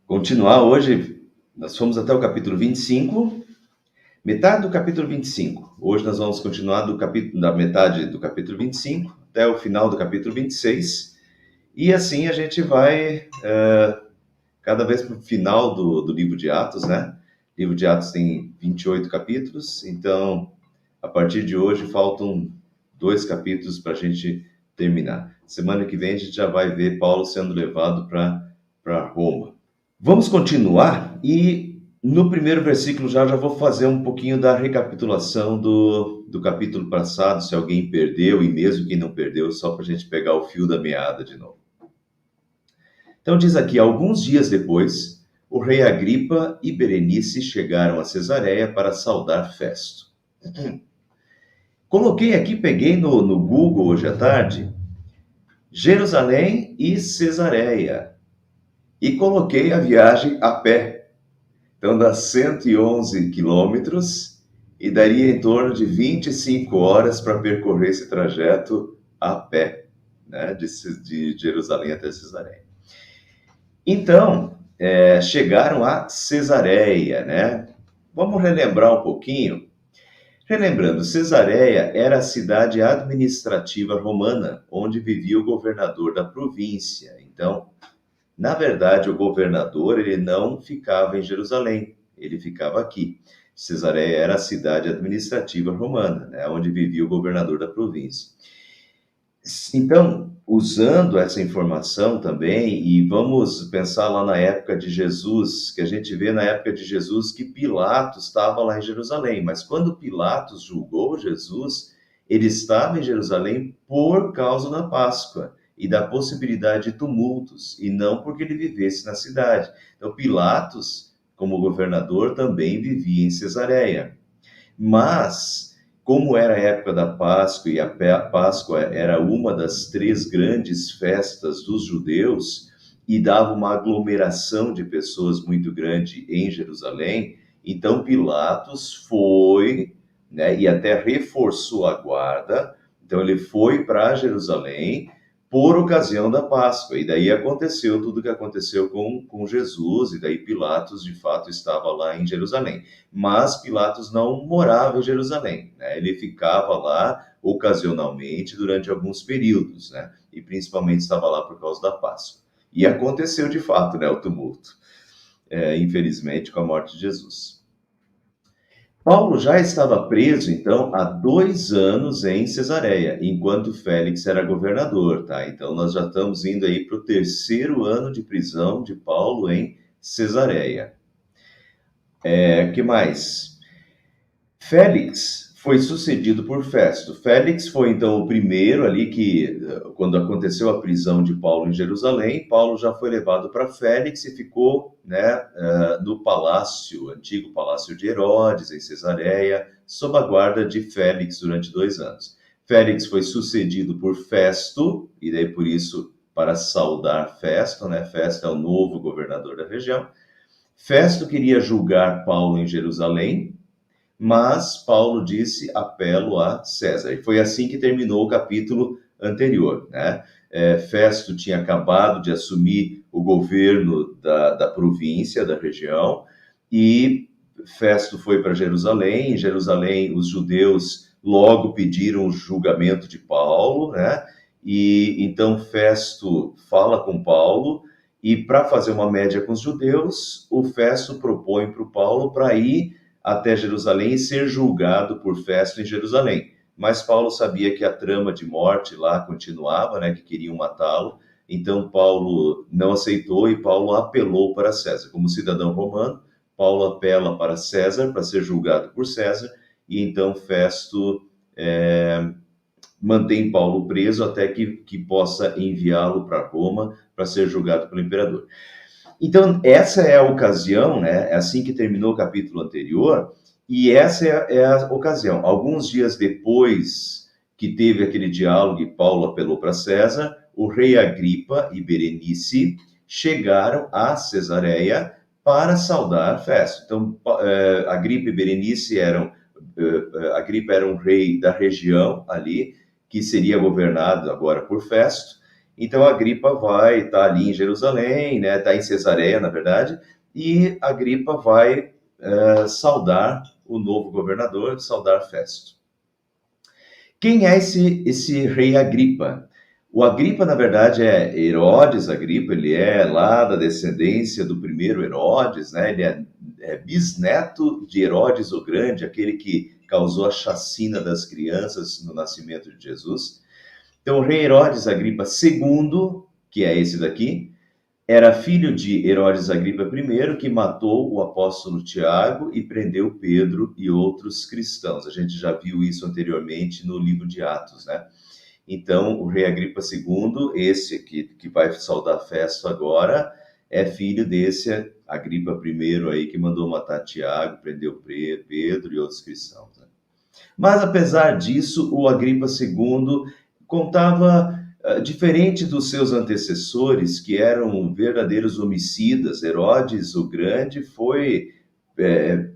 continuar hoje, nós fomos até o capítulo 25, metade do capítulo 25. Hoje nós vamos continuar da metade do capítulo 25 até o final do capítulo 26. E assim a gente vai cada vez para o final do livro de Atos, né? O livro de Atos tem 28 capítulos, então a partir de hoje faltam 2 capítulos para a gente terminar. Semana que vem a gente já vai ver Paulo sendo levado para Roma. Vamos continuar e no primeiro versículo já vou fazer um pouquinho da recapitulação do capítulo passado, se alguém perdeu, e mesmo quem não perdeu, só para a gente pegar o fio da meada de novo. Então diz aqui, alguns dias depois, o rei Agripa e Berenice chegaram a Cesareia para saudar Festo. Coloquei aqui, peguei no Google hoje à tarde, Jerusalém e Cesareia. E coloquei a viagem a pé. Então dá 111 quilômetros e daria em torno de 25 horas para percorrer esse trajeto a pé, né, de Jerusalém até Cesareia. Então, chegaram a Cesareia, né? Vamos relembrar um pouquinho. Relembrando, Cesareia era a cidade administrativa romana, onde vivia o governador da província. Então, na verdade, o governador ele não ficava em Jerusalém, ele ficava aqui. Cesareia era a cidade administrativa romana, né, onde vivia o governador da província. Então, usando essa informação também, e vamos pensar lá na época de Jesus, que a gente vê na época de Jesus que Pilatos estava lá em Jerusalém, mas quando Pilatos julgou Jesus, ele estava em Jerusalém por causa da Páscoa e da possibilidade de tumultos, e não porque ele vivesse na cidade. Então, Pilatos, como governador, também vivia em Cesareia. Mas, como era a época da Páscoa, e a Páscoa era uma das 3 grandes festas dos judeus, e dava uma aglomeração de pessoas muito grande em Jerusalém, então Pilatos foi, né, e até reforçou a guarda, então ele foi para Jerusalém, por ocasião da Páscoa, e daí aconteceu tudo o que aconteceu com Jesus, e daí Pilatos, de fato, estava lá em Jerusalém. Mas Pilatos não morava em Jerusalém, né? Ele ficava lá ocasionalmente durante alguns períodos, né? E principalmente estava lá por causa da Páscoa. E aconteceu, de fato, né, o tumulto, infelizmente, com a morte de Jesus. Paulo já estava preso, então, há 2 anos em Cesareia, enquanto Félix era governador, tá? Então, nós já estamos indo aí para o 3º ano de prisão de Paulo em Cesareia. Que mais? Félix foi sucedido por Festo. Félix foi, então, o primeiro ali que, quando aconteceu a prisão de Paulo em Jerusalém, Paulo já foi levado para Félix e ficou, né, no palácio, antigo palácio de Herodes, em Cesareia, sob a guarda de Félix durante 2 anos. Félix foi sucedido por Festo, e daí por isso, para saudar Festo, né? Festo é o novo governador da região. Festo queria julgar Paulo em Jerusalém, mas Paulo disse, apelo a César. E foi assim que terminou o capítulo anterior, né? Festo tinha acabado de assumir o governo da província, da região, e Festo foi para Jerusalém. Em Jerusalém, os judeus logo pediram o julgamento de Paulo, né? E então Festo fala com Paulo, e para fazer uma média com os judeus, o Festo propõe para o Paulo para ir até Jerusalém e ser julgado por Festo em Jerusalém. Mas Paulo sabia que a trama de morte lá continuava, né, que queriam matá-lo, então Paulo não aceitou e Paulo apelou para César. Como cidadão romano, Paulo apela para César, para ser julgado por César, e então Festo mantém Paulo preso até que possa enviá-lo para Roma para ser julgado pelo imperador. Então, essa é a ocasião, né? É assim que terminou o capítulo anterior, e essa é a ocasião. Alguns dias depois que teve aquele diálogo e Paulo apelou para César, o rei Agripa e Berenice chegaram a Cesareia para saudar Festo. Então, Agripa e Berenice Agripa era um rei da região ali, que seria governado agora por Festo, Então Agripa vai estar ali em Jerusalém, né? Está em Cesareia, na verdade, e Agripa vai saudar o novo governador, saudar Festo. Quem é esse rei Agripa? O Agripa, na verdade, é Herodes Agripa, ele é lá da descendência do primeiro Herodes, né? Ele é bisneto de Herodes o Grande, aquele que causou a chacina das crianças no nascimento de Jesus. Então, o rei Herodes Agripa II, que é esse daqui, era filho de Herodes Agripa I, que matou o apóstolo Tiago e prendeu Pedro e outros cristãos. A gente já viu isso anteriormente no livro de Atos, né? Então, o rei Agripa II, esse aqui que vai saudar Festo agora, é filho desse Agripa I aí que mandou matar Tiago, prendeu Pedro e outros cristãos, né? Mas, apesar disso, o Agripa II contava, diferente dos seus antecessores, que eram verdadeiros homicidas. Herodes o Grande foi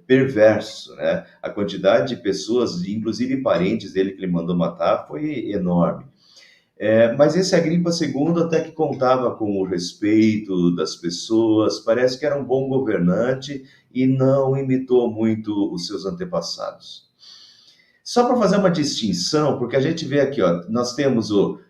perverso, né? A quantidade de pessoas, inclusive parentes dele que ele mandou matar, foi enorme. Mas esse Agripa II até que contava com o respeito das pessoas, parece que era um bom governante e não imitou muito os seus antepassados. Só para fazer uma distinção, porque a gente vê aqui, ó, nós temos o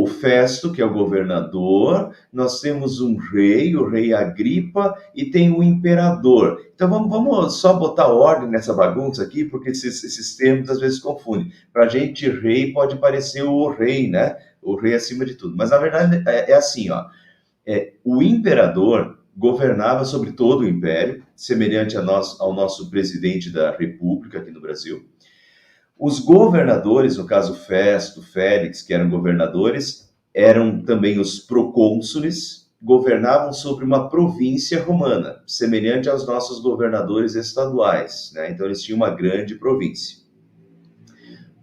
Festo, que é o governador, nós temos um rei, o rei Agripa, e tem o imperador. Então vamos só botar ordem nessa bagunça aqui, porque esses termos às vezes confundem. Para a gente, rei pode parecer o rei, né? O rei acima de tudo. Mas na verdade é assim, ó. O imperador governava sobre todo o império, semelhante ao nosso presidente da República aqui no Brasil. Os governadores, no caso Festo, Félix, que eram governadores, eram também os procônsules, governavam sobre uma província romana, semelhante aos nossos governadores estaduais, né? Então eles tinham uma grande província.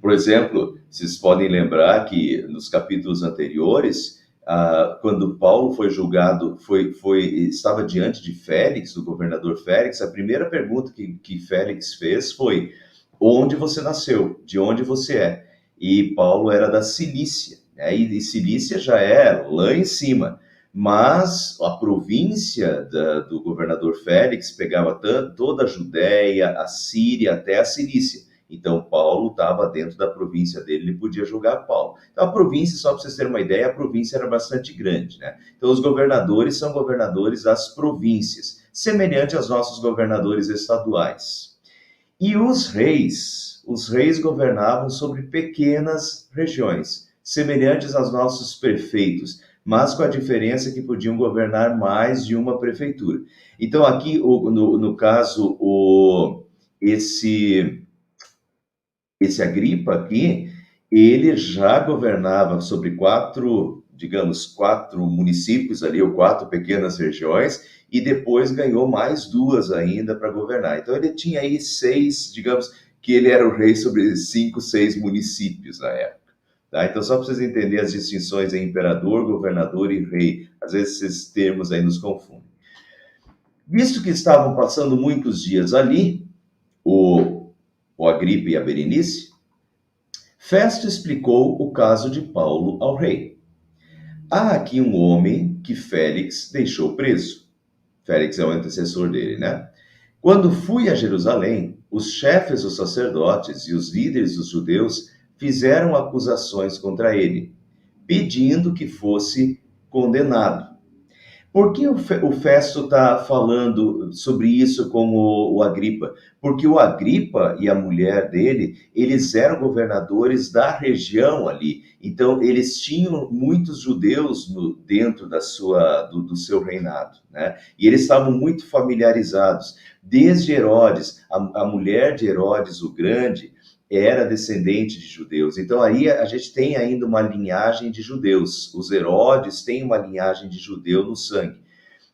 Por exemplo, vocês podem lembrar que nos capítulos anteriores, quando Paulo foi julgado, estava diante de Félix, do governador Félix, a primeira pergunta que Félix fez foi: onde você nasceu? De onde você é? E Paulo era da Cilícia, né? E Cilícia já é lá em cima, mas a província do governador Félix pegava toda a Judéia, a Síria, até a Cilícia. Então, Paulo estava dentro da província dele, ele podia julgar Paulo. Então, a província, só para vocês terem uma ideia, a província era bastante grande, né? Então, os governadores são governadores das províncias, semelhante aos nossos governadores estaduais. E os reis governavam sobre pequenas regiões, semelhantes aos nossos prefeitos, mas com a diferença que podiam governar mais de uma prefeitura. Então, aqui, no caso, esse Agripa aqui, ele já governava sobre quatro municípios ali, ou 4 pequenas regiões, e depois ganhou mais 2 ainda para governar. Então ele tinha aí 6, digamos que ele era o rei sobre 5, 6 municípios na época. Tá? Então só para vocês entenderem as distinções em imperador, governador e rei. Às vezes esses termos aí nos confundem. Visto que estavam passando muitos dias ali, o Agripa e a Berenice, Festo explicou o caso de Paulo ao rei. Há aqui um homem que Félix deixou preso. Félix é o antecessor dele, né? Quando fui a Jerusalém, os chefes dos sacerdotes e os líderes dos judeus fizeram acusações contra ele, pedindo que fosse condenado. Por que o Festo está falando sobre isso com o Agripa? Porque o Agripa e a mulher dele, eles eram governadores da região ali. Então, eles tinham muitos judeus dentro do seu reinado, né? E eles estavam muito familiarizados. Desde Herodes, a mulher de Herodes o Grande era descendente de judeus. Então aí a gente tem ainda uma linhagem de judeus. Os Herodes têm uma linhagem de judeu no sangue.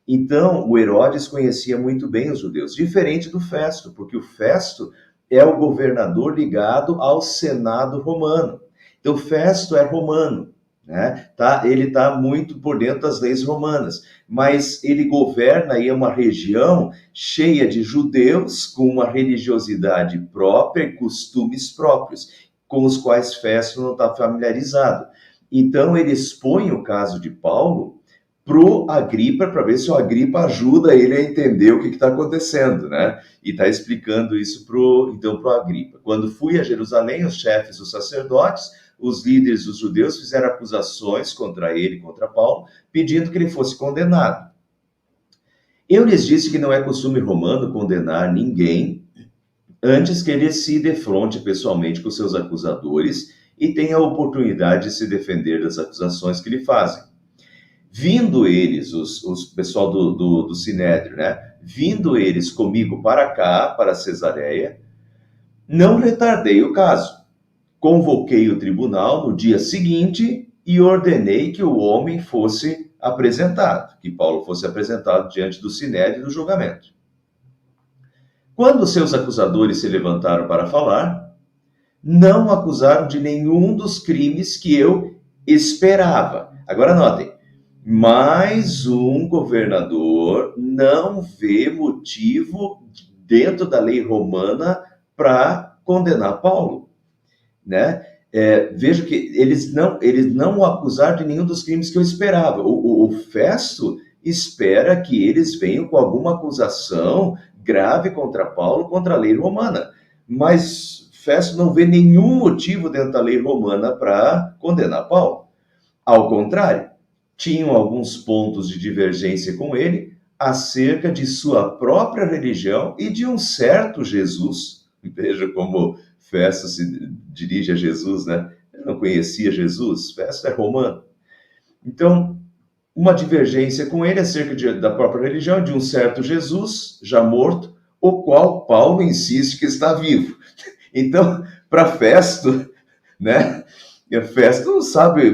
Então o Herodes conhecia muito bem os judeus, diferente do Festo, porque o Festo é o governador ligado ao Senado romano. Então Festo é romano, né? Ele está muito por dentro das leis romanas, mas ele governa aí uma região cheia de judeus com uma religiosidade própria e costumes próprios, com os quais Festo não está familiarizado. Então ele expõe o caso de Paulo pro Agripa, para ver se o Agripa ajuda ele a entender o que está acontecendo, né? E está explicando isso então pro Agripa. Quando fui a Jerusalém, os chefes, os sacerdotes, os líderes dos judeus fizeram acusações contra ele, contra Paulo, pedindo que ele fosse condenado. Eu lhes disse que não é costume romano condenar ninguém antes que ele se defronte pessoalmente com seus acusadores e tenha a oportunidade de se defender das acusações que lhe fazem. Vindo eles, os pessoal do Sinédrio, né? Vindo eles comigo para cá, para Cesareia, não retardei o caso. Convoquei o tribunal no dia seguinte e ordenei que o homem fosse apresentado, que Paulo fosse apresentado diante do Sinédrio do julgamento. Quando seus acusadores se levantaram para falar, não acusaram de nenhum dos crimes que eu esperava. Agora notem, mais um governador não vê motivo dentro da lei romana para condenar Paulo, né? Vejo que eles não o acusaram de nenhum dos crimes que eu esperava. O Festo espera que eles venham com alguma acusação grave contra Paulo, contra a lei romana. Mas Festo não vê nenhum motivo dentro da lei romana para condenar Paulo. Ao contrário, tinham alguns pontos de divergência com ele acerca de sua própria religião e de um certo Jesus. Veja como Festo se dirige a Jesus, né? Ele não conhecia Jesus, Festo é romano. Então, uma divergência com ele acerca da própria religião, de um certo Jesus, já morto, o qual Paulo insiste que está vivo. Então, para Festo, né? Festo não sabe,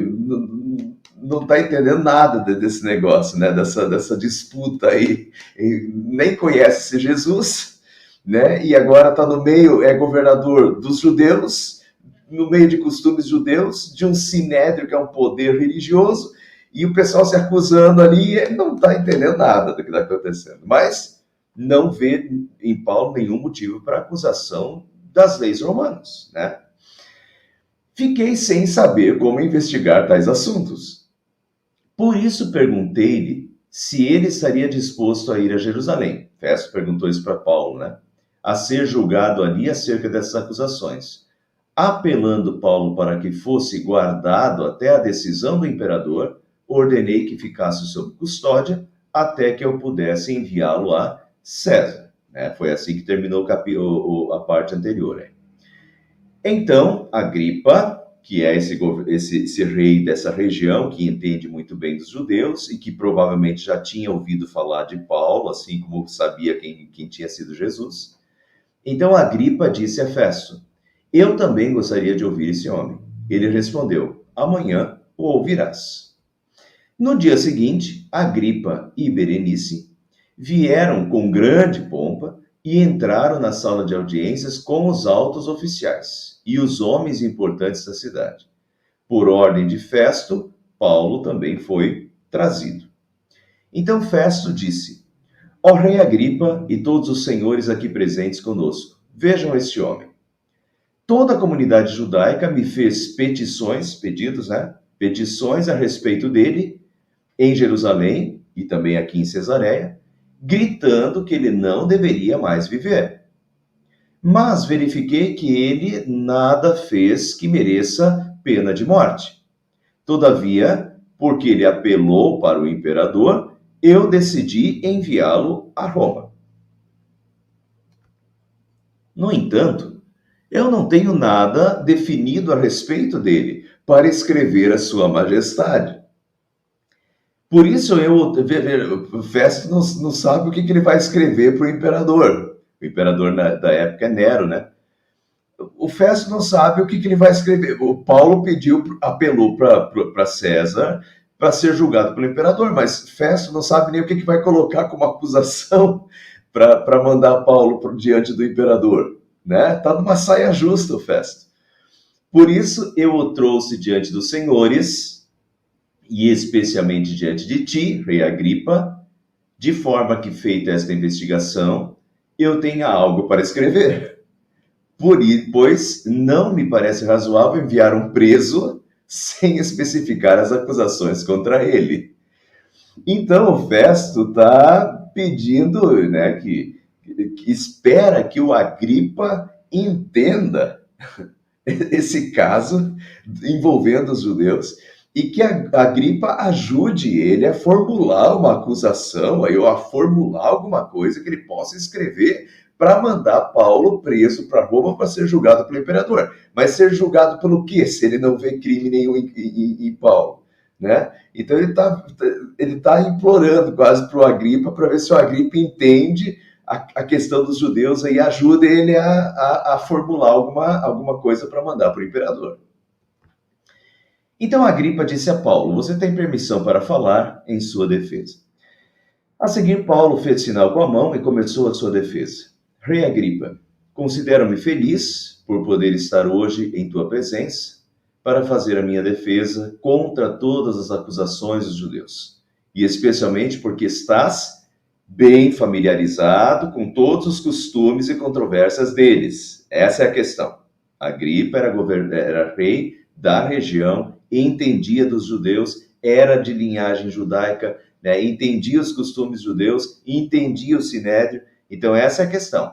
não está entendendo nada desse negócio, né? Dessa disputa aí. Nem conhece esse Jesus, né? E agora está no meio, é governador dos judeus, no meio de costumes judeus, de um sinédrio, que é um poder religioso, e o pessoal se acusando ali, e ele não está entendendo nada do que está acontecendo. Mas não vê em Paulo nenhum motivo para acusação das leis romanas, né? Fiquei sem saber como investigar tais assuntos. Por isso perguntei-lhe se ele estaria disposto a ir a Jerusalém. Festo perguntou isso para Paulo, né? A ser julgado ali acerca dessas acusações. Apelando Paulo para que fosse guardado até a decisão do imperador, ordenei que ficasse sob custódia até que eu pudesse enviá-lo a César. Foi assim que terminou a parte anterior. Então, Agripa, que é esse rei dessa região, que entende muito bem dos judeus e que provavelmente já tinha ouvido falar de Paulo, assim como sabia quem tinha sido Jesus. Então, Agripa disse a Festo: eu também gostaria de ouvir esse homem. Ele respondeu: amanhã o ouvirás. No dia seguinte, Agripa e Berenice vieram com grande pompa e entraram na sala de audiências com os altos oficiais e os homens importantes da cidade. Por ordem de Festo, Paulo também foi trazido. Então Festo disse: ó rei Agripa e todos os senhores aqui presentes conosco, vejam este homem. Toda a comunidade judaica me fez pedidos a respeito dele em Jerusalém e também aqui em Cesareia, gritando que ele não deveria mais viver. Mas verifiquei que ele nada fez que mereça pena de morte. Todavia, porque ele apelou para o imperador, eu decidi enviá-lo a Roma. No entanto, eu não tenho nada definido a respeito dele para escrever a sua majestade. Por isso, Festo não sabe o que ele vai escrever para o imperador. O imperador da época é Nero, né? O Festo não sabe o que ele vai escrever. O Paulo apelou para César para ser julgado pelo imperador, mas Festo não sabe nem o que vai colocar como acusação para mandar Paulo diante do imperador, né? Tá numa saia justa o Festo. Por isso eu o trouxe diante dos senhores, e especialmente diante de ti, rei Agripa, de forma que, feita esta investigação, eu tenha algo para escrever. Pois não me parece razoável enviar um preso sem especificar as acusações contra ele. Então, o Festo está pedindo, né, que espera que o Agripa entenda esse caso envolvendo os judeus e que a Agripa ajude ele a formular uma acusação aí, ou a formular alguma coisa que ele possa escrever para mandar Paulo preso para Roma para ser julgado pelo imperador. Mas ser julgado pelo quê, se ele não vê crime nenhum em Paulo? Né? Então ele tá implorando quase para o Agripa para ver se o Agripa entende a questão dos judeus e ajuda ele a formular alguma coisa para mandar para o imperador. Então Agripa disse a Paulo: você tem permissão para falar em sua defesa. A seguir, Paulo fez sinal com a mão e começou a sua defesa. Rei Agripa, considero-me feliz por poder estar hoje em tua presença para fazer a minha defesa contra todas as acusações dos judeus, e especialmente porque estás bem familiarizado com todos os costumes e controvérsias deles. Essa é a questão. Agripa era rei da região, entendia dos judeus, era de linhagem judaica, né? Entendia os costumes judeus, entendia o sinédrio. Então, essa é a questão.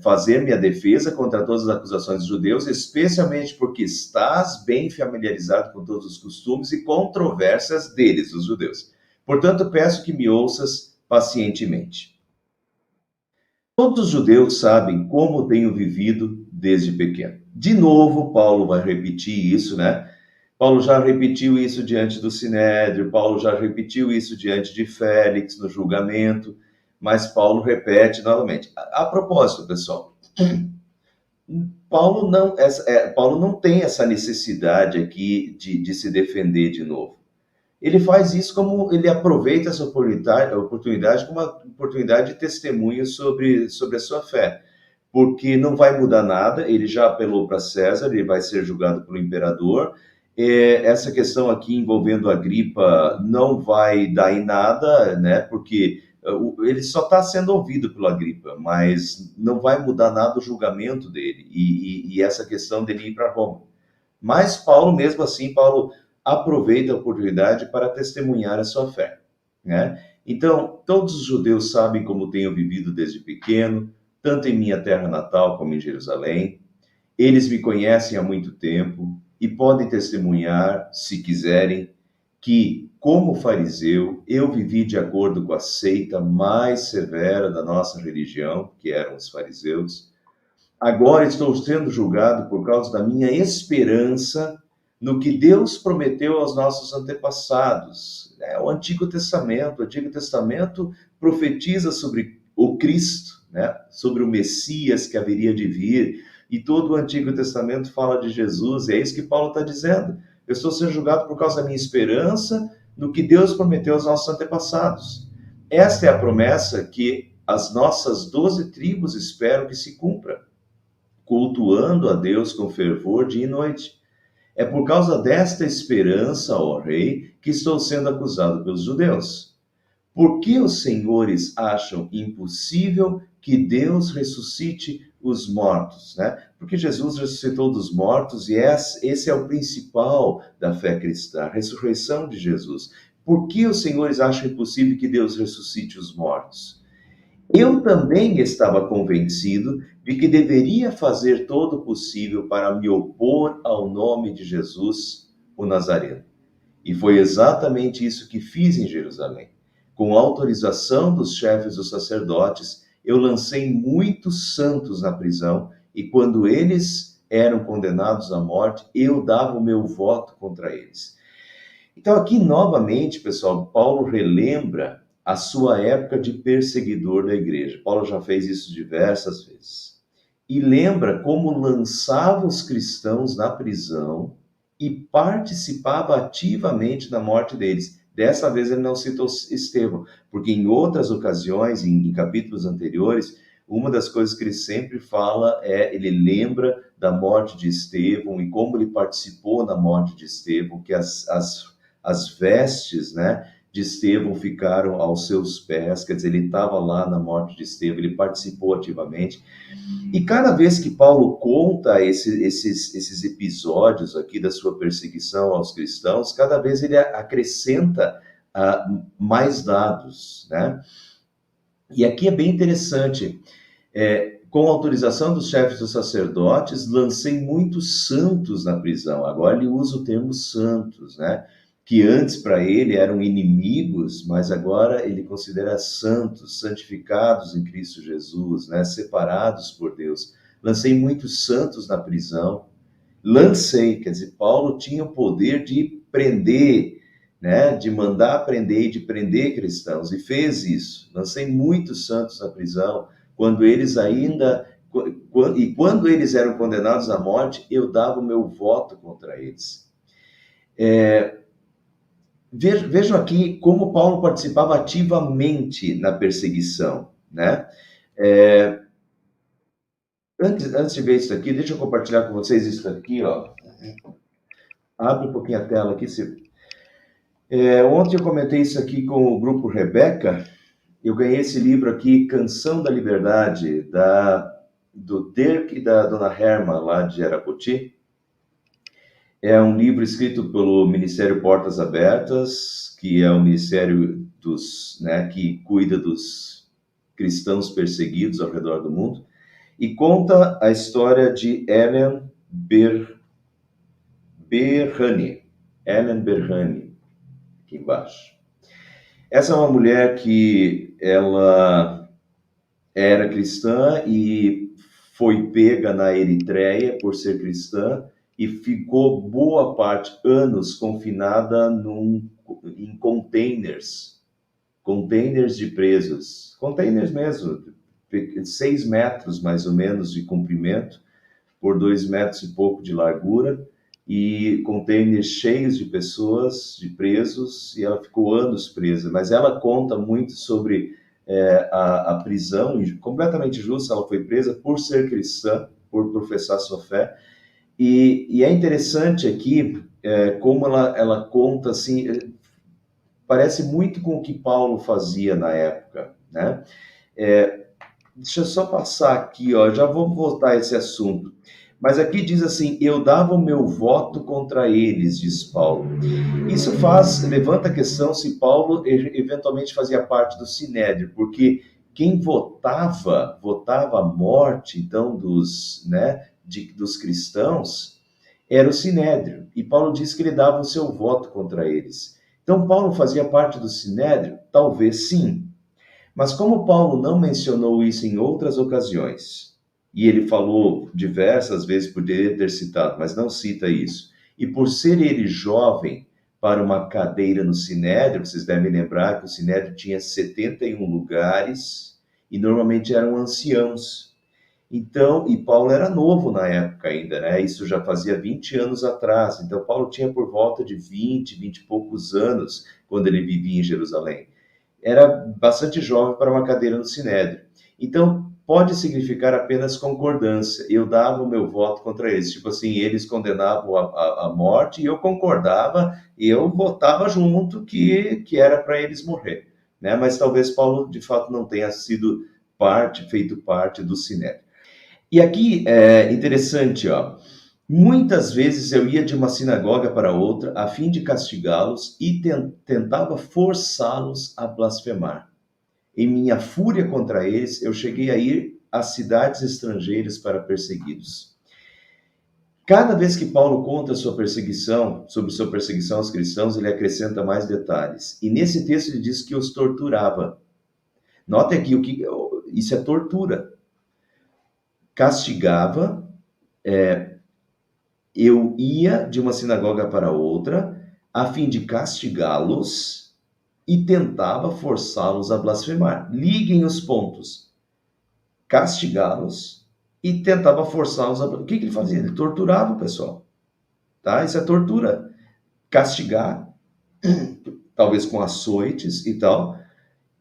Fazer minha defesa contra todas as acusações dos judeus, especialmente porque estás bem familiarizado com todos os costumes e controvérsias deles, os judeus. Portanto, peço que me ouças pacientemente. Todos os judeus sabem como tenho vivido desde pequeno. De novo, Paulo vai repetir isso, né? Paulo já repetiu isso diante do Sinédrio, Paulo já repetiu isso diante de Félix no julgamento, mas Paulo repete novamente. A propósito, pessoal, Paulo não tem essa necessidade aqui de se defender de novo. Ele faz isso como ele aproveita essa oportunidade como uma oportunidade de testemunho sobre a sua fé. Porque não vai mudar nada, ele já apelou para César, ele vai ser julgado pelo imperador. Essa questão aqui envolvendo Agripa não vai dar em nada, né? Porque ele só está sendo ouvido pelo Agripa, mas não vai mudar nada o julgamento dele e essa questão dele ir para Roma. Mas Paulo, mesmo assim, Paulo aproveita a oportunidade para testemunhar a sua fé, né? Então, todos os judeus sabem como tenho vivido desde pequeno, tanto em minha terra natal como em Jerusalém. Eles me conhecem há muito tempo e podem testemunhar, se quiserem, que, como fariseu, eu vivi de acordo com a seita mais severa da nossa religião, que eram os fariseus. Agora estou sendo julgado por causa da minha esperança no que Deus prometeu aos nossos antepassados. O Antigo Testamento profetiza sobre o Cristo, né? Sobre o Messias que haveria de vir, e todo o Antigo Testamento fala de Jesus, e é isso que Paulo está dizendo. Eu estou sendo julgado por causa da minha esperança no que Deus prometeu aos nossos antepassados. Esta é a promessa que as nossas 12 tribos esperam que se cumpra, cultuando a Deus com fervor dia e noite. É por causa desta esperança, ó rei, que estou sendo acusado pelos judeus. Por que os senhores acham impossível que Deus ressuscite os mortos, né? Porque Jesus ressuscitou dos mortos e esse é o principal da fé cristã, a ressurreição de Jesus. Por que os senhores acham impossível que Deus ressuscite os mortos? Eu também estava convencido de que deveria fazer todo o possível para me opor ao nome de Jesus, o Nazareno. E foi exatamente isso que fiz em Jerusalém. Com autorização dos chefes dos sacerdotes, eu lancei muitos santos na prisão, e quando eles eram condenados à morte, eu dava o meu voto contra eles. Então, aqui novamente, pessoal, Paulo relembra a sua época de perseguidor da igreja. Paulo já fez isso diversas vezes. E lembra como lançava os cristãos na prisão e participava ativamente da morte deles. Dessa vez ele não citou Estevão, porque em outras ocasiões, em capítulos anteriores, uma das coisas que ele sempre fala ele lembra da morte de Estevão e como ele participou na morte de Estevão, que as vestes, né, de Estevão ficaram aos seus pés, quer dizer, ele estava lá na morte de Estevão, ele participou ativamente. E cada vez que Paulo conta esses episódios aqui da sua perseguição aos cristãos, cada vez ele acrescenta mais dados, né? E aqui é bem interessante, com autorização dos chefes dos sacerdotes, lancei muitos santos na prisão. Agora ele usa o termo santos, né? Que antes para ele eram inimigos, mas agora ele considera santos, santificados em Cristo Jesus, né? Separados por Deus. Lancei muitos santos na prisão. Lancei, quer dizer, Paulo tinha o poder de prender, né? De mandar prender e de prender cristãos, e fez isso. Lancei muitos santos na prisão, quando eles ainda... E quando eles eram condenados à morte, eu dava o meu voto contra eles. Vejam aqui como Paulo participava ativamente na perseguição, né? Antes de ver isso aqui, deixa eu compartilhar com vocês isso aqui, ó. Abre um pouquinho a tela aqui. Ontem eu comentei isso aqui com o grupo Rebeca. Eu ganhei esse livro aqui, Canção da Liberdade, do Dirk e da Dona Herma, lá de Arapoti. É um livro escrito pelo Ministério Portas Abertas, que é o ministério que cuida dos cristãos perseguidos ao redor do mundo, e conta a história de Ellen Berhane, aqui embaixo. Essa é uma mulher que ela era cristã e foi pega na Eritreia por ser cristã, e ficou boa parte, anos, confinada em containers de presos, containers mesmo, 6 metros mais ou menos de comprimento, por 2 metros e pouco de largura, e containers cheios de pessoas, de presos, e ela ficou anos presa. Mas ela conta muito sobre a prisão, e completamente justa, ela foi presa por ser cristã, por professar sua fé. E é interessante aqui como ela conta assim, parece muito com o que Paulo fazia na época, né? Deixa eu só passar aqui, ó, já vou voltar a esse assunto. Mas aqui diz assim, eu dava o meu voto contra eles, diz Paulo. Isso levanta a questão se Paulo eventualmente fazia parte do Sinédrio, porque quem votava a morte, então, dos cristãos, era o Sinédrio. E Paulo diz que ele dava o seu voto contra eles. Então, Paulo fazia parte do Sinédrio? Talvez sim. Mas como Paulo não mencionou isso em outras ocasiões, e ele falou diversas vezes, poderia ter citado, mas não cita isso, e por ser ele jovem para uma cadeira no Sinédrio, vocês devem lembrar que o Sinédrio tinha 71 lugares, e normalmente eram anciãos. Então, e Paulo era novo na época ainda, né? Isso já fazia 20 anos atrás. Então, Paulo tinha por volta de 20 e poucos anos quando ele vivia em Jerusalém. Era bastante jovem para uma cadeira no Sinédrio. Então, pode significar apenas concordância. Eu dava o meu voto contra eles. Tipo assim, eles condenavam a morte e eu concordava e eu votava junto que era para eles morrer, né? Mas talvez Paulo, de fato, não tenha feito parte do Sinédrio. E aqui é interessante, ó. Muitas vezes eu ia de uma sinagoga para outra a fim de castigá-los e tentava forçá-los a blasfemar. Em minha fúria contra eles, eu cheguei a ir a cidades estrangeiras para persegui-los. Cada vez que Paulo conta sobre sua perseguição aos cristãos, ele acrescenta mais detalhes. E nesse texto ele diz que os torturava. Note aqui isso é tortura. Castigava, eu ia de uma sinagoga para outra a fim de castigá-los e tentava forçá-los a blasfemar. Liguem os pontos. Castigá-los e tentava forçá-los a... O que ele fazia? Ele torturava o pessoal. Tá? Isso é tortura. Castigar, talvez com açoites e tal,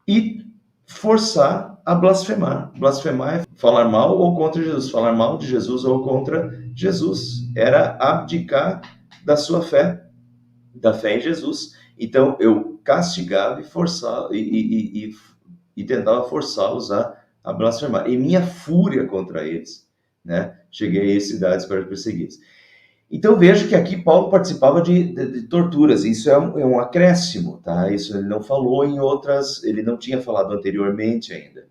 e forçar a blasfemar. Blasfemar é falar mal ou contra Jesus. Falar mal de Jesus ou contra Jesus. Era abdicar da sua fé, da fé em Jesus. Então, eu castigava e forçava e tentava forçá-los a blasfemar. Em minha fúria contra eles, né, cheguei a ir às cidades para persegui-los. Então vejo que aqui Paulo participava de torturas, isso é um acréscimo, tá? Isso ele não falou em outras, ele não tinha falado anteriormente ainda,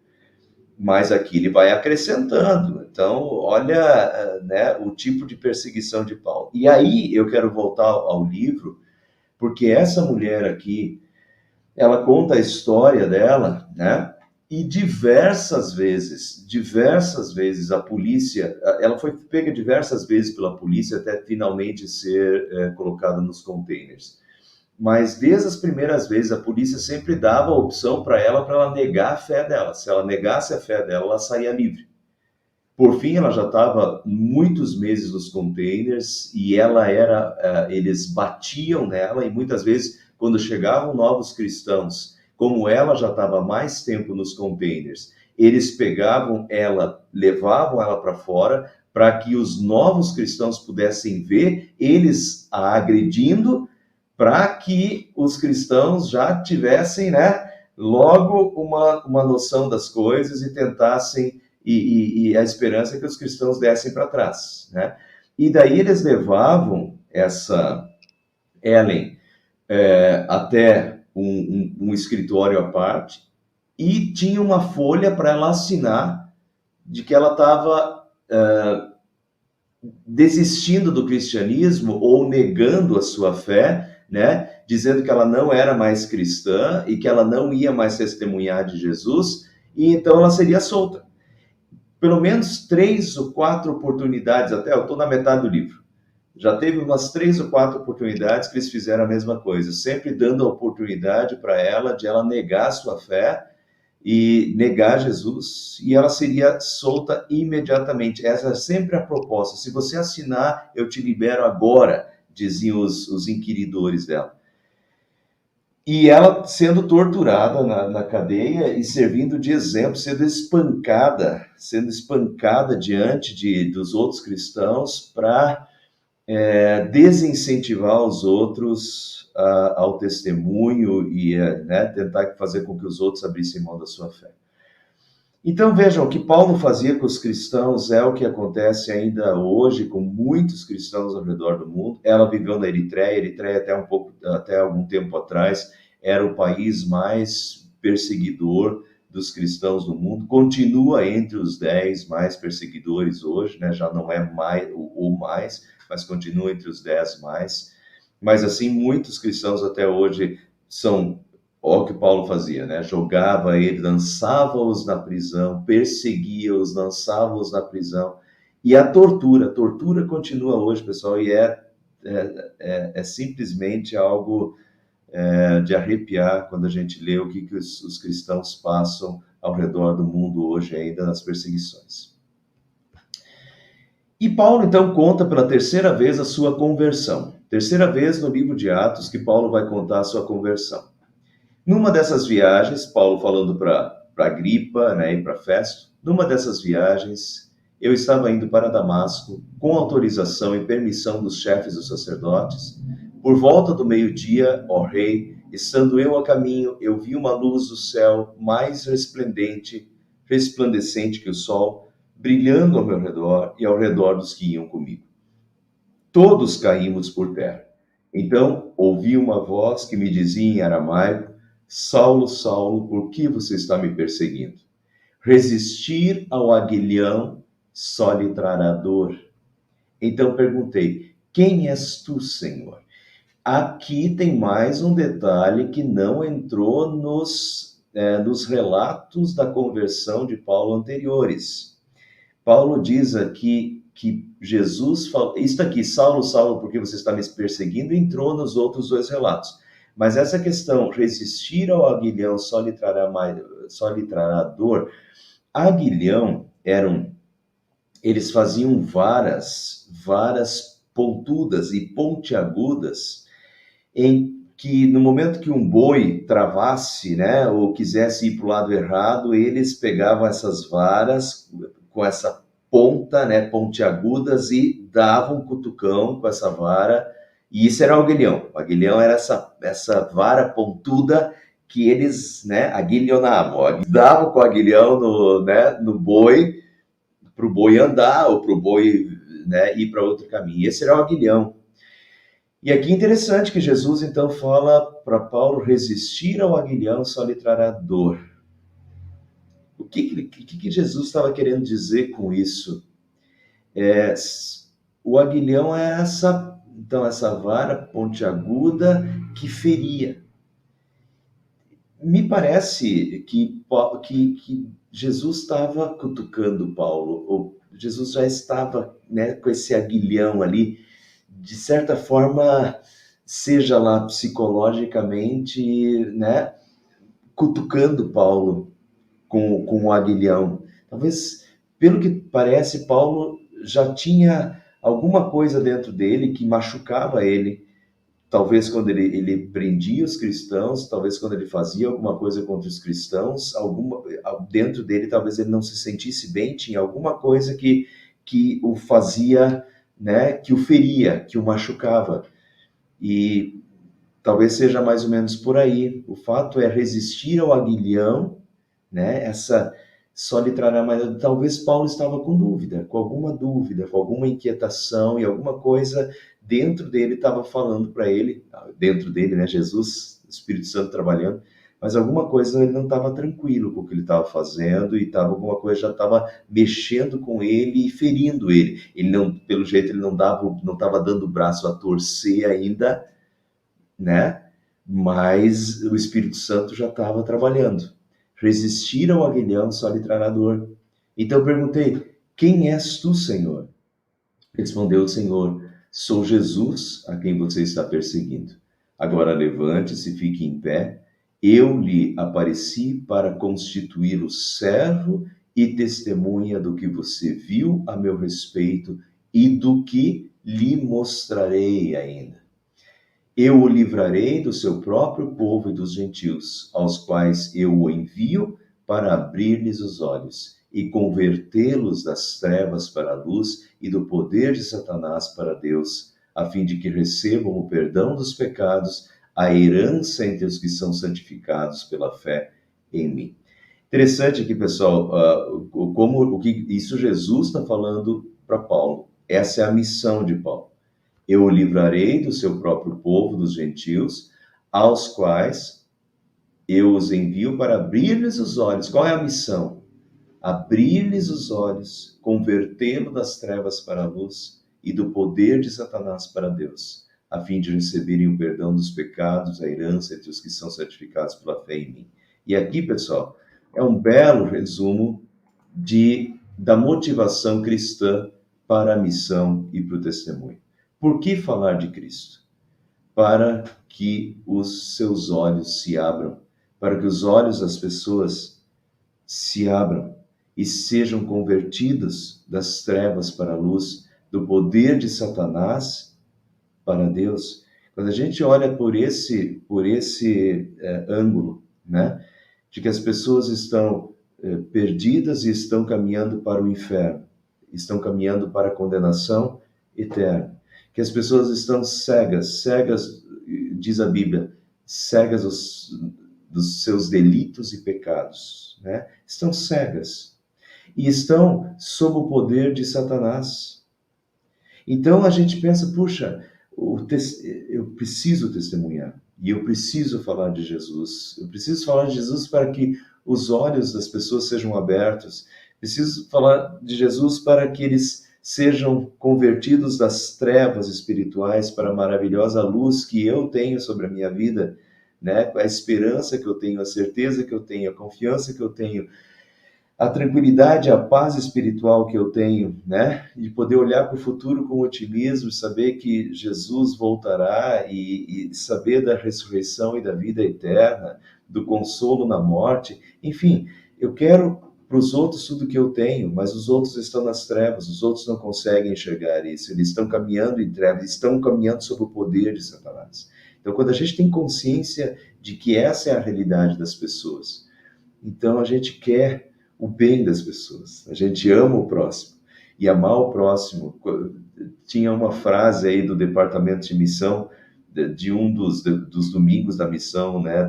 mas aqui ele vai acrescentando. Então olha, né, o tipo de perseguição de Paulo. E aí eu quero voltar ao livro, porque essa mulher aqui, ela conta a história dela, né? E diversas vezes a polícia, ela foi pega diversas vezes pela polícia até finalmente ser colocada nos containers. Mas desde as primeiras vezes a polícia sempre dava a opção para ela negar a fé dela. Se ela negasse a fé dela, ela saía livre. Por fim, ela já estava muitos meses nos containers e eles batiam nela e muitas vezes, quando chegavam novos cristãos, como ela já estava mais tempo nos containers, eles pegavam ela, levavam ela para fora para que os novos cristãos pudessem ver eles a agredindo, para que os cristãos já tivessem, né, logo uma noção das coisas e tentassem e a esperança é que os cristãos dessem para trás, né? E daí eles levavam essa Ellen até um escritório à parte e tinha uma folha para ela assinar de que ela estava desistindo do cristianismo ou negando a sua fé, né? Dizendo que ela não era mais cristã e que ela não ia mais testemunhar de Jesus, e então ela seria solta. Pelo menos 3 ou 4 oportunidades, até eu estou na metade do livro, já teve umas 3 ou 4 oportunidades que eles fizeram a mesma coisa, sempre dando a oportunidade para ela de ela negar a sua fé e negar Jesus, e ela seria solta imediatamente. Essa é sempre a proposta. Se você assinar, eu te libero agora, diziam os inquiridores dela. E ela sendo torturada na cadeia e servindo de exemplo, sendo espancada diante dos outros cristãos para desincentivar os outros ao testemunho e né, tentar fazer com que os outros abrissem mão da sua fé. Então vejam, o que Paulo fazia com os cristãos é o que acontece ainda hoje com muitos cristãos ao redor do mundo. Ela viveu na Eritreia. Eritreia até algum tempo atrás era o país mais perseguidor dos cristãos do mundo. Continua entre os 10 mais perseguidores hoje, né? Já não é mais o mais, mas continua entre os 10 mais. Mas assim, muitos cristãos até hoje são... Olha o que Paulo fazia, né? Jogava ele, lançava-os na prisão, perseguia-os, lançava-os na prisão. E a tortura continua hoje, pessoal, e é simplesmente algo de arrepiar quando a gente lê o que os cristãos passam ao redor do mundo hoje ainda nas perseguições. E Paulo, então, conta pela terceira vez a sua conversão. Terceira vez no livro de Atos que Paulo vai contar a sua conversão. Numa dessas viagens, Paulo falando para Agripa, né, e para Festo, numa dessas viagens, eu estava indo para Damasco com autorização e permissão dos chefes dos sacerdotes. Por volta do meio-dia, ó rei, estando eu a caminho, eu vi uma luz do céu mais resplandecente que o sol, brilhando ao meu redor e ao redor dos que iam comigo. Todos caímos por terra. Então, ouvi uma voz que me dizia em aramaico: Saulo, Saulo, por que você está me perseguindo? Resistir ao aguilhão só lhe trará dor. Então perguntei: quem és tu, Senhor? Aqui tem mais um detalhe que não entrou nos relatos da conversão de Paulo anteriores. Paulo diz aqui que Jesus falou, isto aqui, Saulo, Saulo, por que você está me perseguindo, entrou nos outros 2 relatos. Mas essa questão, resistir ao aguilhão só lhe trará dor. Aguilhão eles faziam varas pontudas e pontiagudas, em que no momento que um boi travasse, né, ou quisesse ir para o lado errado, eles pegavam essas varas com essa ponta, né, pontiagudas, e davam um cutucão com essa vara E isso era o aguilhão. O aguilhão era essa vara pontuda que eles, né, aguilhonavam. Davam com o aguilhão no boi, para o boi andar ou para o boi, né, ir para outro caminho. E esse era o aguilhão. E aqui é interessante que Jesus então fala para Paulo resistir ao aguilhão só lhe trará dor. O que Jesus estava querendo dizer com isso? O aguilhão é essa vara pontiaguda que feria. Me parece que Jesus estava cutucando Paulo, ou Jesus já estava, né, com esse aguilhão ali, de certa forma, seja lá psicologicamente, né, cutucando Paulo com o aguilhão. Talvez, pelo que parece, Paulo já tinha alguma coisa dentro dele que machucava ele. Talvez quando ele prendia os cristãos, talvez quando ele fazia alguma coisa contra os cristãos, dentro dele talvez ele não se sentisse bem, tinha alguma coisa que o fazia, né, que o feria, que o machucava. E talvez seja mais ou menos por aí. O fato é resistir ao aguilhão, né? Essa só lhe trará mais. Talvez Paulo estava com dúvida, com alguma inquietação e alguma coisa dentro dele estava falando para ele, dentro dele, né? Jesus, Espírito Santo trabalhando, mas alguma coisa ele não estava tranquilo com o que ele estava fazendo e alguma coisa já estava mexendo com ele e ferindo ele. Ele não, pelo jeito, ele não estava dando o braço a torcer ainda, né? Mas o Espírito Santo já estava trabalhando. Resistir ao aguilhão só lhe trará dor. Então eu perguntei: quem és tu, Senhor? Respondeu o Senhor: sou Jesus, a quem você está perseguindo. Agora levante-se e fique em pé. Eu lhe apareci para constituí-lo servo e testemunha do que você viu a meu respeito e do que lhe mostrarei ainda. Eu o livrarei do seu próprio povo e dos gentios, aos quais eu o envio para abrir-lhes os olhos e convertê-los das trevas para a luz e do poder de Satanás para Deus, a fim de que recebam o perdão dos pecados, a herança entre os que são santificados pela fé em mim. Interessante aqui, pessoal, o que isso Jesus está falando para Paulo. Essa é a missão de Paulo. Eu o livrarei do seu próprio povo, dos gentios, aos quais eu os envio para abrir-lhes os olhos. Qual é a missão? Abrir-lhes os olhos, convertê-lo das trevas para a luz e do poder de Satanás para Deus, a fim de receberem o perdão dos pecados, a herança entre os que são santificados pela fé em mim. E aqui, pessoal, é um belo resumo da motivação cristã para a missão e para o testemunho. Por que falar de Cristo? Para que os seus olhos se abram, para que os olhos das pessoas se abram e sejam convertidos das trevas para a luz, do poder de Satanás para Deus. Quando a gente olha por esse ângulo, né, de que as pessoas estão perdidas e estão caminhando para o inferno, estão caminhando para a condenação eterna, que as pessoas estão cegas, diz a Bíblia, cegas dos seus delitos e pecados, né? Estão cegas e estão sob o poder de Satanás. Então a gente pensa, puxa, eu preciso testemunhar e eu preciso falar de Jesus. Eu preciso falar de Jesus para que os olhos das pessoas sejam abertos. Preciso falar de Jesus para que eles sejam convertidos das trevas espirituais para a maravilhosa luz que eu tenho sobre a minha vida, né? A esperança que eu tenho, a certeza que eu tenho, a confiança que eu tenho, a tranquilidade, a paz espiritual que eu tenho, né? De poder olhar para o futuro com otimismo, saber que Jesus voltará e saber da ressurreição e da vida eterna, do consolo na morte. Enfim, eu quero para os outros tudo que eu tenho, mas os outros estão nas trevas, os outros não conseguem enxergar isso, eles estão caminhando em trevas, estão caminhando sob o poder de Satanás. Então, quando a gente tem consciência de que essa é a realidade das pessoas, então a gente quer o bem das pessoas, a gente ama o próximo. e amar o próximo. Tinha uma frase aí do departamento de missão, de um dos domingos da missão, né,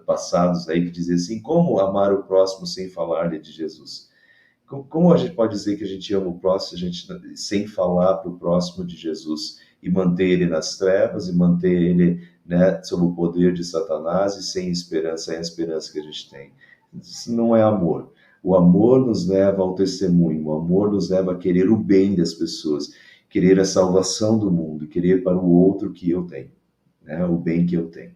passados aí, que dizia assim: como amar o próximo sem falar-lhe de Jesus? Como a gente pode dizer que a gente ama o próximo, sem falar para o próximo de Jesus, e manter ele nas trevas, e manter ele, né, sob o poder de Satanás, e sem esperança, é a esperança que a gente tem. Isso não é amor. O amor nos leva ao testemunho, o amor nos leva a querer o bem das pessoas, querer a salvação do mundo, querer para o outro que eu tenho, né, o bem que eu tenho.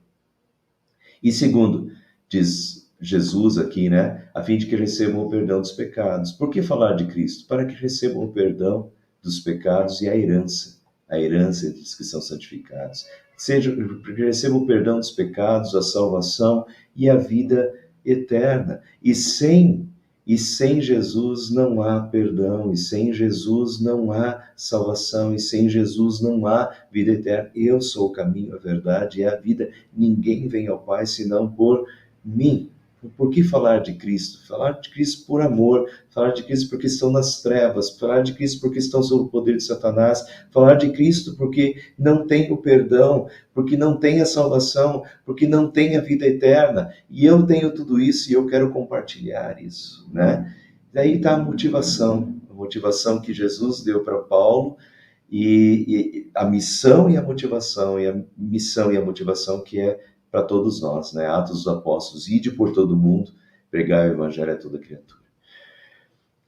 E segundo, diz Jesus aqui, né, a fim de que recebam o perdão dos pecados. Por que falar de Cristo? Para que recebam o perdão dos pecados e a herança entre os que são santificados. Seja, porque recebam o perdão dos pecados, a salvação e a vida eterna. E sem Jesus não há perdão, e sem Jesus não há salvação, e sem Jesus não há vida eterna. Eu sou o caminho, a verdade e a vida. Ninguém vem ao Pai senão por mim. Por que falar de Cristo? Falar de Cristo por amor, falar de Cristo porque estão nas trevas, falar de Cristo porque estão sob o poder de Satanás, falar de Cristo porque não tem o perdão, porque não tem a salvação, porque não tem a vida eterna. E eu tenho tudo isso e eu quero compartilhar isso, né? Daí está a motivação que Jesus deu para Paulo, e a missão e a motivação, que é para todos nós, né? Atos dos Apóstolos: ide por todo mundo, pregar o evangelho a toda criatura.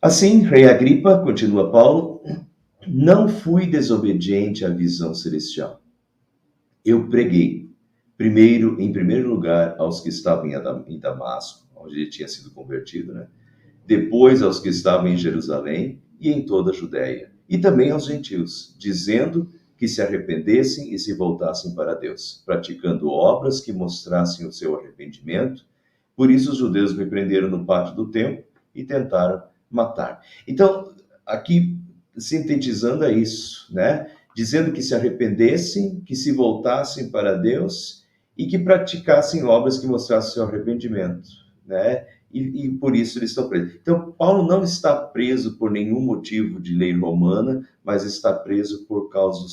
Assim, rei Agripa, continua Paulo, não fui desobediente à visão celestial. Eu preguei, em primeiro lugar, aos que estavam em Damasco, onde ele tinha sido convertido, né? Depois aos que estavam em Jerusalém e em toda a Judéia, e também aos gentios, dizendo que se arrependessem e se voltassem para Deus, praticando obras que mostrassem o seu arrependimento. Por isso os judeus me prenderam no pátio do templo e tentaram matar. Então, aqui, sintetizando, é isso, né? Dizendo que se arrependessem, que se voltassem para Deus e que praticassem obras que mostrassem o seu arrependimento, né? E por isso eles estão presos. Então, Paulo não está preso por nenhum motivo de lei romana, mas está preso por causa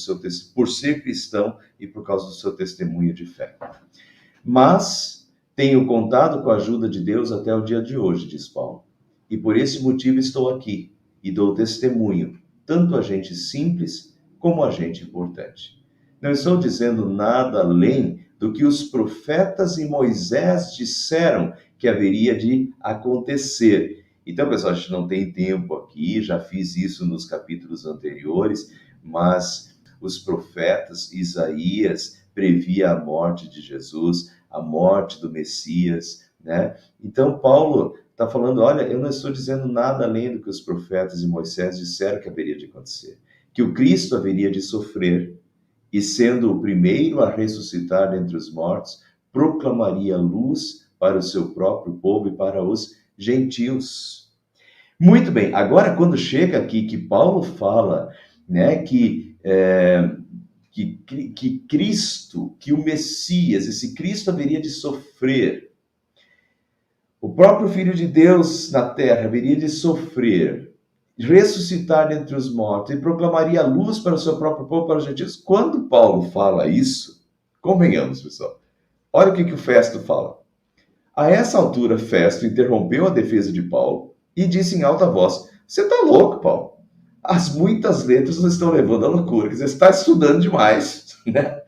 por ser cristão e por causa do seu testemunho de fé. Mas tenho contado com a ajuda de Deus até o dia de hoje, diz Paulo. E por esse motivo estou aqui e dou testemunho, tanto a gente simples como a gente importante. Não estou dizendo nada além do que os profetas e Moisés disseram que haveria de acontecer. Então, pessoal, a gente não tem tempo aqui, já fiz isso nos capítulos anteriores, mas os profetas, Isaías previa a morte de Jesus, a morte do Messias, né? Então, Paulo está falando: olha, eu não estou dizendo nada além do que os profetas e Moisés disseram que haveria de acontecer. Que o Cristo haveria de sofrer, e sendo o primeiro a ressuscitar dentre os mortos, proclamaria luz para o seu próprio povo e para os gentios. Muito bem, agora quando chega aqui que Paulo fala, né, que Cristo, que o Messias, esse Cristo haveria de sofrer, o próprio Filho de Deus na terra haveria de sofrer, ressuscitar dentre os mortos e proclamaria a luz para o seu próprio povo, para os gentios. Quando Paulo fala isso, convenhamos, pessoal, olha o que o Festo fala. A essa altura, Festo interrompeu a defesa de Paulo e disse em alta voz: você está louco, Paulo? As muitas letras nos estão levando à loucura. Quer dizer, você está estudando demais, né?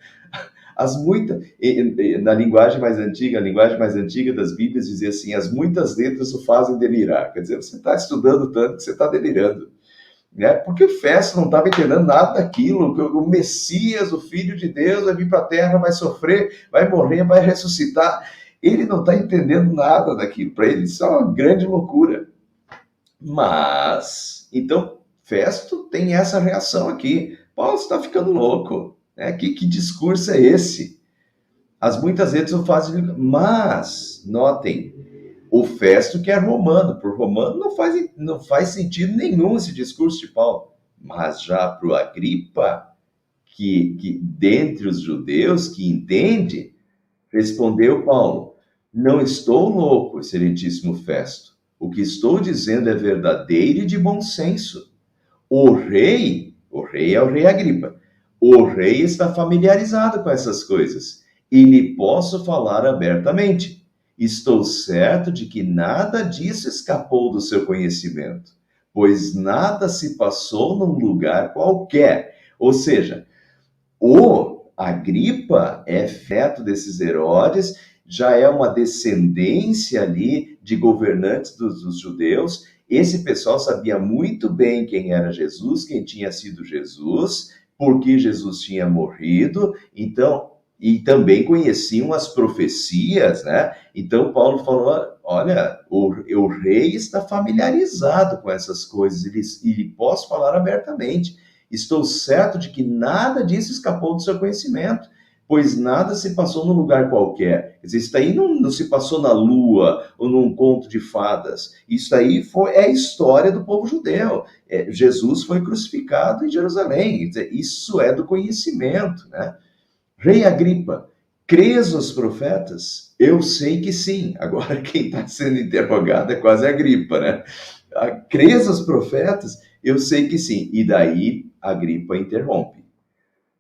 Na linguagem mais antiga das Bíblias dizia assim: as muitas letras o fazem delirar. Quer dizer, você está estudando tanto que você está delirando, né? Porque o Festo não estava entendendo nada daquilo. O Messias, o Filho de Deus, vai vir para a terra, vai sofrer, vai morrer, vai ressuscitar. Ele não está entendendo nada daquilo. Para ele isso é uma grande loucura. Mas, então, Festo tem essa reação aqui. Paulo está ficando louco, né? Que discurso é esse? As muitas letras o fazem... Mas, notem, o Festo que é romano. Por romano não faz sentido nenhum esse discurso de Paulo. Mas já para o Agripa, que dentre os judeus, que entende, respondeu Paulo: não estou louco, excelentíssimo Festo. O que estou dizendo é verdadeiro e de bom senso. o rei é o rei Agripa, o rei está familiarizado com essas coisas e lhe posso falar abertamente. Estou certo de que nada disso escapou do seu conhecimento, pois nada se passou num lugar qualquer. Ou seja, o Agripa é feto desses Herodes, já é uma descendência ali de governantes dos judeus. Esse pessoal sabia muito bem quem era Jesus, quem tinha sido Jesus, por que Jesus tinha morrido, então, e também conheciam as profecias, né? Então Paulo falou: olha, o rei está familiarizado com essas coisas, e posso falar abertamente. Estou certo de que nada disso escapou do seu conhecimento, pois nada se passou num lugar qualquer. Quer dizer, isso aí não se passou na lua ou num conto de fadas. Isso aí é a história do povo judeu. Jesus foi crucificado em Jerusalém. Quer dizer, isso é do conhecimento, né? Rei Agripa, crês os profetas? Eu sei que sim. Agora, quem está sendo interrogado é quase Agripa, né? Crês os profetas? Eu sei que sim. E daí Agripa interrompe.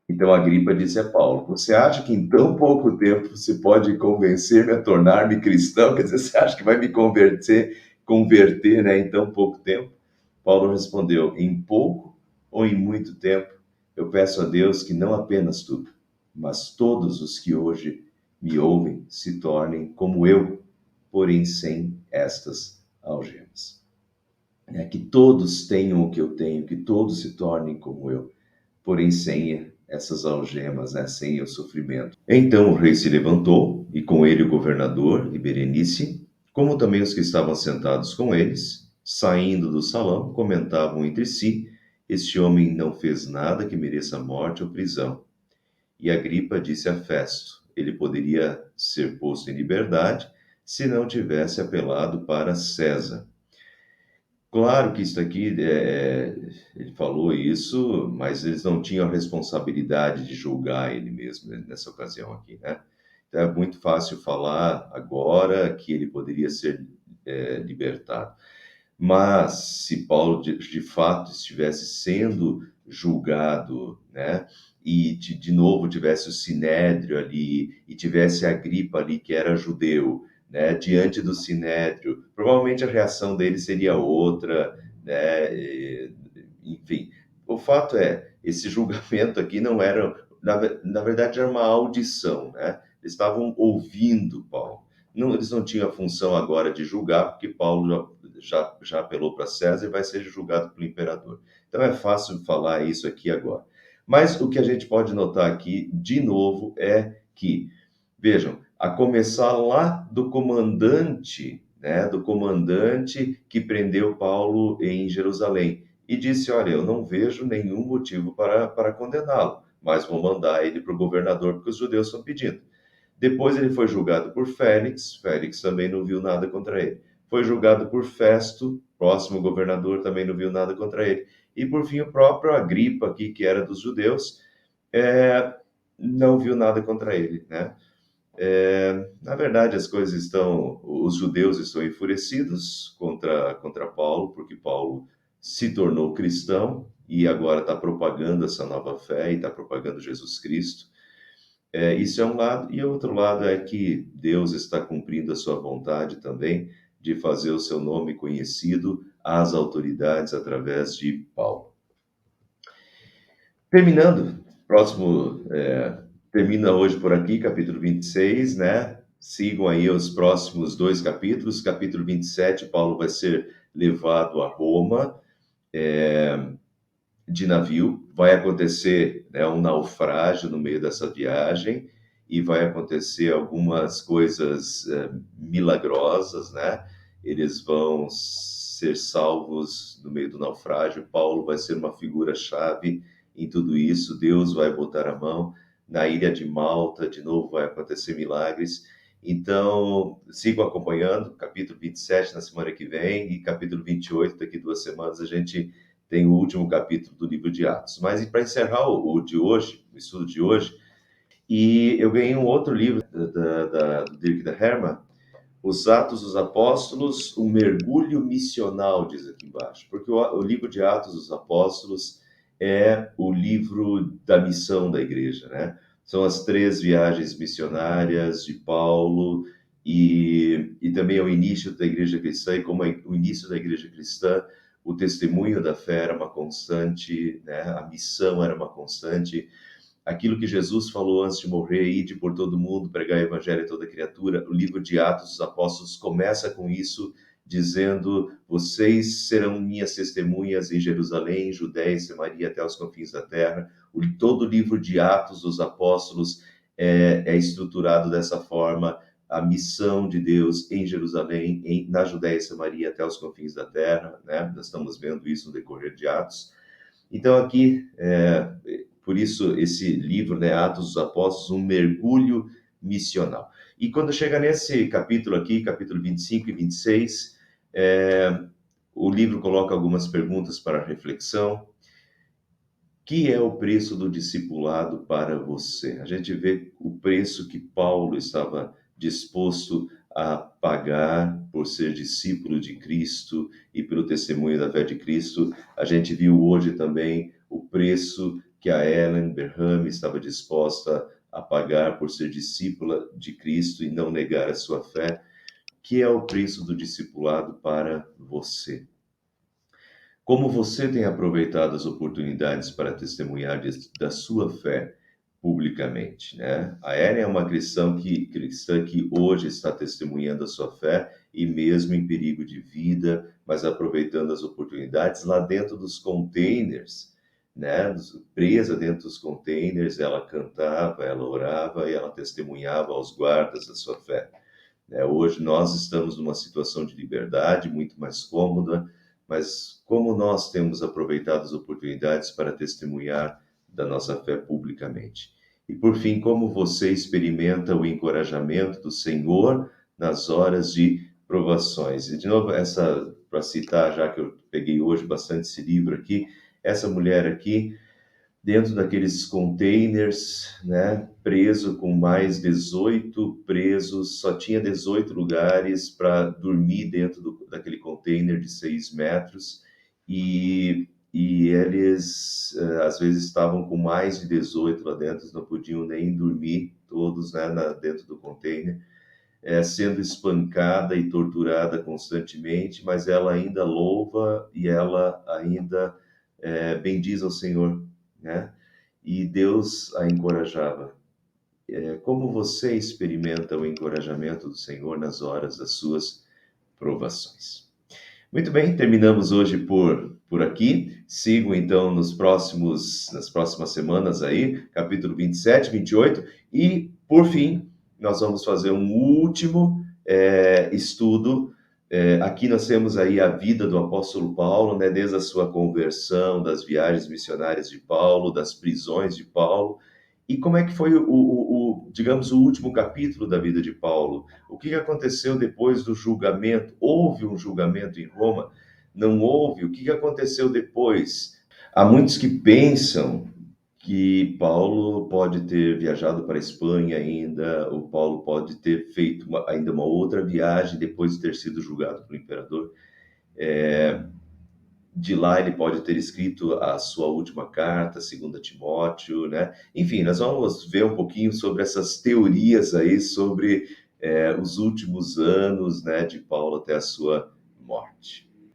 Então Agripa disse a Paulo: você acha que em tão pouco tempo você pode convencer-me a tornar-me cristão? Quer dizer, você acha que vai me converter, né, em tão pouco tempo? Paulo respondeu: em pouco ou em muito tempo, eu peço a Deus que não apenas tu, mas todos os que hoje me ouvem se tornem como eu, porém sem estas algemas. Que todos tenham o que eu tenho, que todos se tornem como eu, porém sem essas algemas, né? Sem o sofrimento. Então o rei se levantou, e com ele o governador e Berenice, como também os que estavam sentados com eles, saindo do salão, comentavam entre si: este homem não fez nada que mereça morte ou prisão. E Agripa disse a Festo: ele poderia ser posto em liberdade se não tivesse apelado para César. Claro que isso aqui, ele falou isso, mas eles não tinham a responsabilidade de julgar ele mesmo, né, nessa ocasião aqui, né? Então é muito fácil falar agora que ele poderia ser libertado. Mas se Paulo de fato estivesse sendo julgado, né, e de novo tivesse o Sinédrio ali, e tivesse a Agripa ali, que era judeu, né, diante do Sinédrio, provavelmente a reação dele seria outra, né, enfim. O fato é, esse julgamento aqui não era, na verdade era uma audição, né? Eles estavam ouvindo Paulo. Não, eles não tinham a função agora de julgar, porque Paulo já apelou para César e vai ser julgado pelo imperador. Então é fácil falar isso aqui agora. Mas o que a gente pode notar aqui, de novo, é que, vejam, a começar lá do comandante, né, do comandante que prendeu Paulo em Jerusalém, e disse: olha, eu não vejo nenhum motivo para condená-lo, mas vou mandar ele para o governador, porque os judeus estão pedindo. Depois ele foi julgado por Félix, Félix também não viu nada contra ele. Foi julgado por Festo, próximo governador, também não viu nada contra ele. E por fim, o próprio Agripa, aqui, que era dos judeus, não viu nada contra ele, né? Na verdade, as coisas os judeus estão enfurecidos contra Paulo, porque Paulo se tornou cristão e agora está propagando essa nova fé e está propagando Jesus Cristo. Isso é um lado, e o outro lado é que Deus está cumprindo a sua vontade também de fazer o seu nome conhecido às autoridades através de Paulo. Terminando, termina hoje por aqui, capítulo 26, né? Sigam aí os próximos 2 capítulos. Capítulo 27, Paulo vai ser levado a Roma, de navio. Vai acontecer, né, um naufrágio no meio dessa viagem e vai acontecer algumas coisas milagrosas, né? Eles vão ser salvos no meio do naufrágio. Paulo vai ser uma figura-chave em tudo isso. Deus vai botar a mão. Na ilha de Malta, de novo, vai acontecer milagres. Então, sigam acompanhando. Capítulo 27 na semana que vem e capítulo 28, daqui 2 semanas, a gente tem o último capítulo do livro de Atos. Mas para encerrar o de hoje, o estudo de hoje, e eu ganhei um outro livro do Dirk de Herman, Os Atos dos Apóstolos, um mergulho missional, diz aqui embaixo, porque o livro de Atos dos Apóstolos é o livro da missão da igreja, né? São as 3 viagens missionárias de Paulo e também é o início da igreja cristã, e como é o início da igreja cristã, o testemunho da fé era uma constante, né? A missão era uma constante, aquilo que Jesus falou antes de morrer, ide por todo mundo, pregar o evangelho a toda criatura. O livro de Atos dos Apóstolos começa com isso, dizendo: vocês serão minhas testemunhas em Jerusalém, Judéia e Samaria até os confins da terra. Todo o livro de Atos dos Apóstolos é estruturado dessa forma: a missão de Deus em Jerusalém, na Judéia e Samaria até os confins da terra, né? Nós estamos vendo isso no decorrer de Atos. Então, aqui, por isso, esse livro, né, Atos dos Apóstolos, um mergulho missional. E quando chega nesse capítulo aqui, capítulo 25 e 26, o livro coloca algumas perguntas para reflexão. Que é o preço do discipulado para você? A gente vê o preço que Paulo estava disposto a pagar por ser discípulo de Cristo e pelo testemunho da fé de Cristo. A gente viu hoje também o preço que a Ellen Berham estava disposta a pagar por ser discípula de Cristo e não negar a sua fé. Que é o preço do discipulado para você? Como você tem aproveitado as oportunidades para testemunhar da sua fé publicamente, né? A Ellen é uma cristã que hoje está testemunhando a sua fé e mesmo em perigo de vida, mas aproveitando as oportunidades lá dentro dos containers, né? Presa dentro dos containers, ela cantava, ela orava e ela testemunhava aos guardas da sua fé. Hoje nós estamos numa situação de liberdade muito mais cômoda, mas como nós temos aproveitado as oportunidades para testemunhar da nossa fé publicamente? E por fim, como você experimenta o encorajamento do Senhor nas horas de provações? E de novo, para citar, já que eu peguei hoje bastante esse livro aqui, essa mulher aqui, dentro daqueles containers, né, preso com mais 18 presos, só tinha 18 lugares para dormir dentro daquele container de 6 metros, e eles, às vezes, estavam com mais de 18 lá dentro, não podiam nem dormir todos, né, dentro do container, sendo espancada e torturada constantemente, mas ela ainda louva e ela ainda bendiz ao Senhor, né? E Deus a encorajava. Como você experimenta o encorajamento do Senhor nas horas das suas provações? Muito bem, terminamos hoje por aqui. Sigo então nas próximas semanas aí, capítulo 27, 28, e por fim, nós vamos fazer um último estudo. Aqui nós temos aí a vida do apóstolo Paulo, né, desde a sua conversão, das viagens missionárias de Paulo, das prisões de Paulo, e como é que foi digamos, o último capítulo da vida de Paulo? O que aconteceu depois do julgamento? Houve um julgamento em Roma? Não houve? O que aconteceu depois? Há muitos que pensam que Paulo pode ter viajado para a Espanha ainda, ou Paulo pode ter feito ainda uma outra viagem depois de ter sido julgado pelo imperador. De lá ele pode ter escrito a sua última carta, 2 Timóteo, né? Enfim, nós vamos ver um pouquinho sobre essas teorias aí, sobre os últimos anos, né, de Paulo até a sua morte.